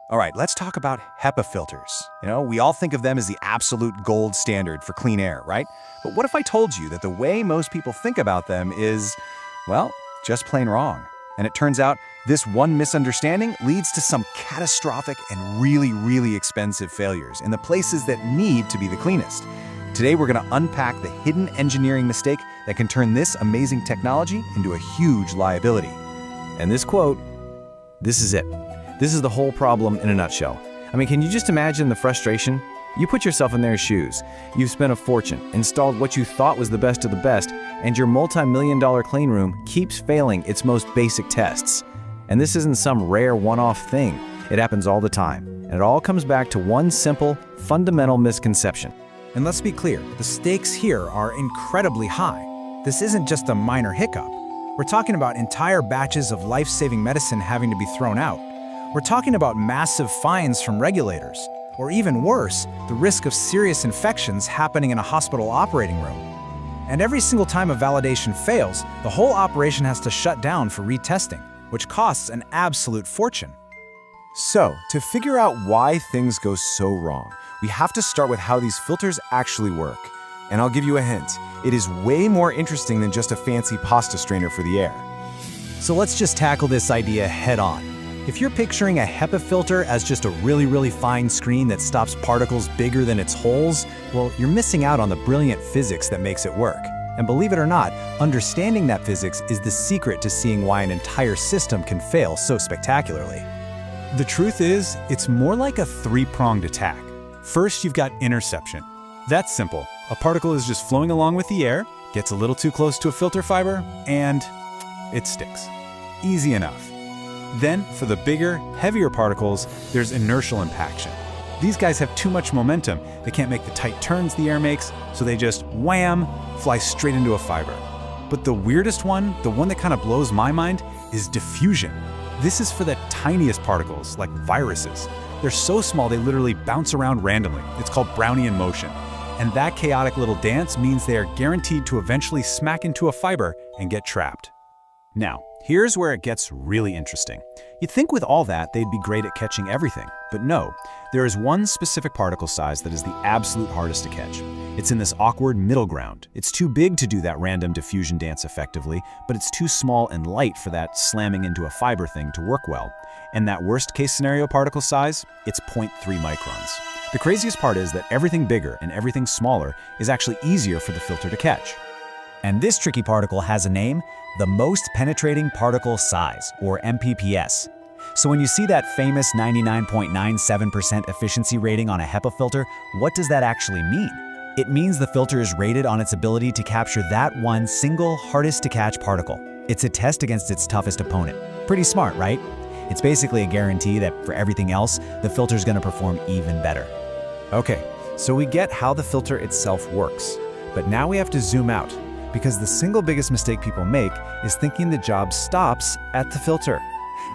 All right, let's talk about HEPA filters. We all think of them as the absolute gold standard for clean air, right? But what if I told you that the way most people think about them is, well, just plain wrong? And it turns out this one misunderstanding leads to some catastrophic and really, really expensive failures in the places that need to be the cleanest. Today, we're going to unpack the hidden engineering mistake that can turn this amazing technology into a huge liability. And this quote, this is it. This is the whole problem in a nutshell. I mean, can you just imagine the frustration? You put yourself in their shoes. You've spent a fortune, installed what you thought was the best of the best, and your multi-million-dollar clean room keeps failing its most basic tests. And this isn't some rare one-off thing. It happens all the time. And it all comes back to one simple, fundamental misconception. And let's be clear, the stakes here are incredibly high. This isn't just a minor hiccup. We're talking about entire batches of life-saving medicine having to be thrown out. We're talking about massive fines from regulators, or even worse, the risk of serious infections happening in a hospital operating room. And every single time a validation fails, the whole operation has to shut down for retesting, which costs an absolute fortune. So, to figure out why things go so wrong, we have to start with how these filters actually work. And I'll give you a hint. It is way more interesting than just a fancy pasta strainer for the air. So let's just tackle this idea head on. If you're picturing a HEPA filter as just a really fine screen that stops particles bigger than its holes, well, you're missing out on the brilliant physics that makes it work. And believe it or not, understanding that physics is the secret to seeing why an entire system can fail so spectacularly. The truth is, it's more like a three-pronged attack. First, you've got interception. That's simple. A particle is just flowing along with the air, gets a little too close to a filter fiber, and it sticks. Easy enough. Then, for the bigger, heavier particles, there's inertial impaction. These guys have too much momentum. They can't make the tight turns the air makes, so they just, wham, fly straight into a fiber. But the weirdest one, the one that kind of blows my mind, is diffusion. This is for the tiniest particles, like viruses. They're so small they literally bounce around randomly. It's called Brownian motion. And that chaotic little dance means they are guaranteed to eventually smack into a fiber and get trapped. Now, here's where it gets really interesting. You'd think with all that, they'd be great at catching everything. But no, there is one specific particle size that is the absolute hardest to catch. It's in this awkward middle ground. It's too big to do that random diffusion dance effectively, but it's too small and light for that slamming into a fiber thing to work well. And that worst case scenario particle size, it's 0.3 microns. The craziest part is that everything bigger and everything smaller is actually easier for the filter to catch. And this tricky particle has a name, the most penetrating particle size, or MPPS. So when you see that famous 99.97% efficiency rating on a HEPA filter, what does that actually mean? It means the filter is rated on its ability to capture that one single hardest to catch particle. It's a test against its toughest opponent. Pretty smart, right? It's basically a guarantee that for everything else, the filter's gonna perform even better. Okay, so we get how the filter itself works. But now we have to zoom out, because the single biggest mistake people make is thinking the job stops at the filter.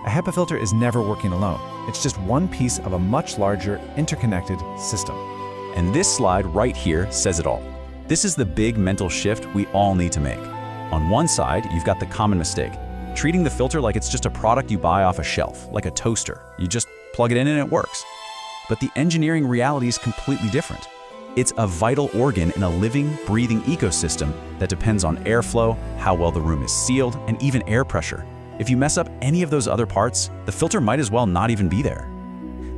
A HEPA filter is never working alone. It's just one piece of a much larger, interconnected system. And this slide right here says it all. This is the big mental shift we all need to make. On one side, you've got the common mistake, treating the filter like it's just a product you buy off a shelf, like a toaster. You just plug it in and it works. But the engineering reality is completely different. It's a vital organ in a living, breathing ecosystem that depends on airflow, how well the room is sealed, and even air pressure. If you mess up any of those other parts, the filter might as well not even be there.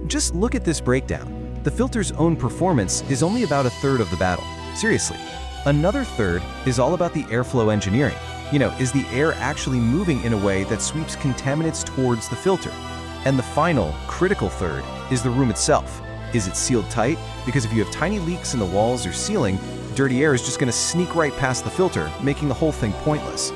Just look at this breakdown. The filter's own performance is only about a third of the battle. Seriously. Another third is all about the airflow engineering. Is the air actually moving in a way that sweeps contaminants towards the filter? And the final, critical third is the room itself. Is it sealed tight? Because if you have tiny leaks in the walls or ceiling, dirty air is just going to sneak right past the filter, making the whole thing pointless.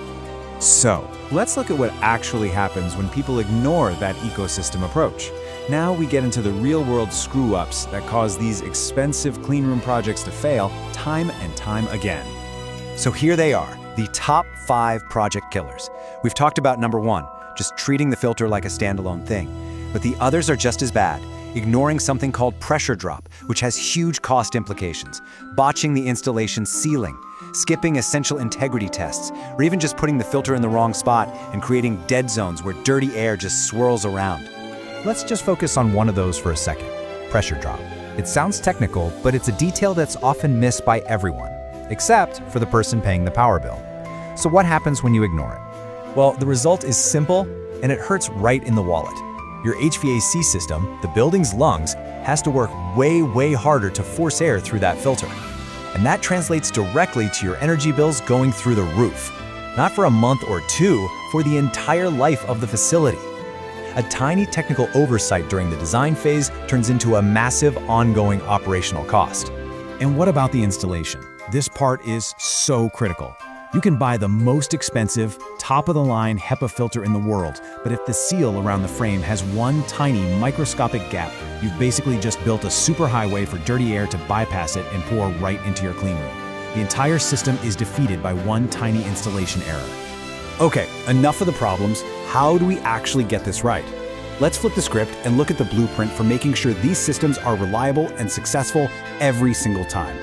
So, let's look at what actually happens when people ignore that ecosystem approach. Now we get into the real-world screw-ups that cause these expensive cleanroom projects to fail time and time again. So here they are, the top 5 project killers. We've talked about number 1, just treating the filter like a standalone thing. But the others are just as bad. Ignoring something called pressure drop, which has huge cost implications, botching the installation sealing, skipping essential integrity tests, or even just putting the filter in the wrong spot and creating dead zones where dirty air just swirls around. Let's just focus on one of those for a second: pressure drop. It sounds technical, but it's a detail that's often missed by everyone, except for the person paying the power bill. So what happens when you ignore it? Well, the result is simple, and it hurts right in the wallet. Your HVAC system, the building's lungs, has to work way harder to force air through that filter. And that translates directly to your energy bills going through the roof. Not for a month or two, for the entire life of the facility. A tiny technical oversight during the design phase turns into a massive ongoing operational cost. And what about the installation? This part is so critical. You can buy the most expensive, top-of-the-line HEPA filter in the world, but if the seal around the frame has one tiny microscopic gap, you've basically just built a superhighway for dirty air to bypass it and pour right into your cleanroom. The entire system is defeated by one tiny installation error. Okay, enough of the problems. How do we actually get this right? Let's flip the script and look at the blueprint for making sure these systems are reliable and successful every single time.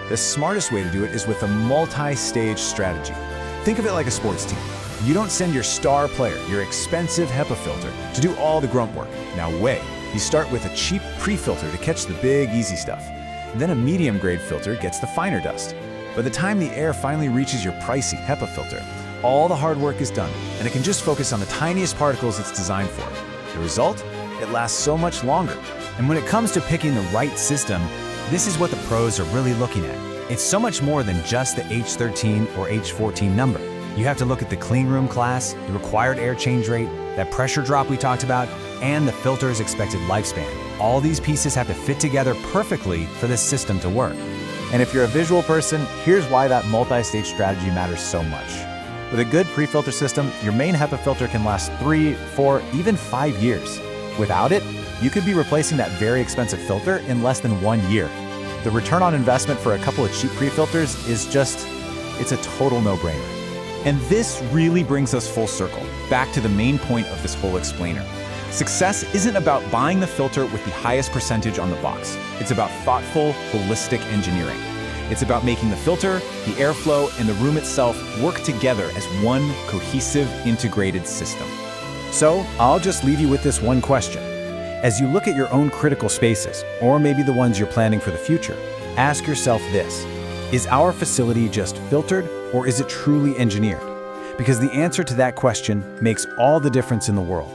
The smartest way to do it is with a multi-stage strategy. Think of it like a sports team. You don't send your star player, your expensive HEPA filter, to do all the grunt work. Now wait, you start with a cheap pre-filter to catch the big, easy stuff. Then a medium-grade filter gets the finer dust. By the time the air finally reaches your pricey HEPA filter, all the hard work is done, and it can just focus on the tiniest particles it's designed for. The result? It lasts so much longer. And when it comes to picking the right system, this is what the pros are really looking at. It's so much more than just the H13 or H14 number. You have to look at the cleanroom class, the required air change rate, that pressure drop we talked about, and the filter's expected lifespan. All these pieces have to fit together perfectly for this system to work. And if you're a visual person, here's why that multi-stage strategy matters so much. With a good pre-filter system, your main HEPA filter can last 3, 4, even 5 years. Without it, you could be replacing that very expensive filter in less than 1 year. The return on investment for a couple of cheap pre-filters is it's a total no-brainer. And this really brings us full circle, back to the main point of this whole explainer. Success isn't about buying the filter with the highest percentage on the box. It's about thoughtful, holistic engineering. It's about making the filter, the airflow, and the room itself work together as one cohesive, integrated system. So, I'll just leave you with this one question. As you look at your own critical spaces, or maybe the ones you're planning for the future, ask yourself this: is our facility just filtered, or is it truly engineered? Because the answer to that question makes all the difference in the world.